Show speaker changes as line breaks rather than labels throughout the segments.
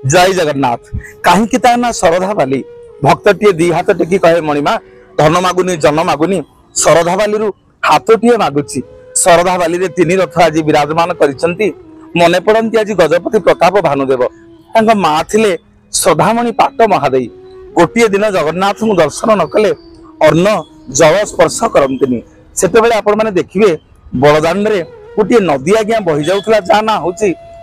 जय जगन्नाथ। कहीं ना श्रद्धा बाली भक्तटीए दी हाथ टेकी कहे मणिमा धन मागुनी जन मागुनी श्रद्धा बाली हाथटीए मागुची। श्रद्धा बाली तीन रथ आज विराजमान करिसेंती। मने पड़ती आज गजपति प्रताप भानुदेव माँ थिले श्रद्धामणि पाट महादेई। गोटे दिन जगन्नाथ दर्शन न कले अन्न जल स्पर्श करती से आपण मैंने देखिए बड़दाण्ड रे गोटे नदी आज्ञा बही जाऊला जहाँ ना हूँ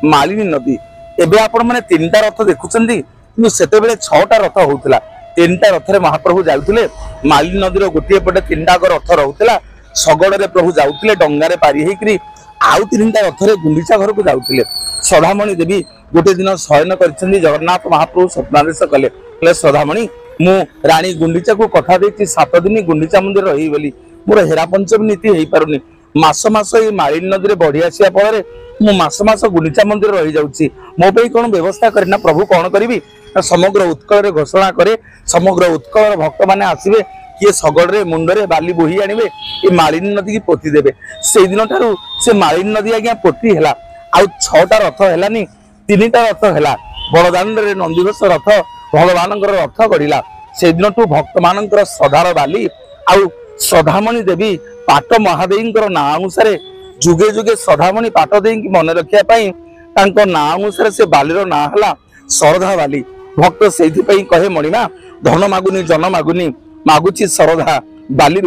मालिनी नदी। एबे आपण मैंने तीन टा रथ देखुंती कि सेतेबेले 6टा रथ होउतला। 3टा रथ रे महाप्रभु जाउतले मालिनी नदी रो गोटे पटे 3टा रथ रहउतला। सगड़ रे प्रभु जाउतले डंगा रे पारी हेकरी आउ 3टा रथ रे गुंडीचा घर को जाउतले। श्रद्धामणि देवी गोटे दिन शयन करछन्ती जगन्नाथ महाप्रभु स्वप्नादेश कले श्रद्धामणि मु रानी गुंडीचा को कथा देछि 7 दिन गुंडीचा मंदिर रही बोली मोर हेरा पंचमी नीति हेई पारुनी। मास मास ये मालिनी नदी रे बढ़ी आसिया फल मु मास मास गुंडीचा मंदिर रही जाउछि। मो पे कौन व्यवस्था करना प्रभु कौन करी समग्र उत्कल रे घोषणा करे। समग्र उत्कल भक्त माने आसीबे किए सगड़ रे मुंड रे बाली बोही आनिबे ये मालिनी नदी की पोती देबे। से दिन ठारू से मालिनी नदी आज्ञा पोती हैला। आउ 6टा रथ हैलानी 3टा रथ हैला। बड़दाण्ड रे नंदीघोष रथ भगवानकर रथ गढ़िला। से दिन ठू भक्त मानकर श्रद्धार बाली आउ श्रद्धामणि देवी पाट महादेवींकर ना अनुसार जुगे जुगे श्रद्धामणि पाट देवी मन रखा ना अनुसार से बालीर ना है श्रद्धा बाली। भक्त से कहे मणिमा धन मागुनी जन मागुनी मागुची श्रद्धा बाली।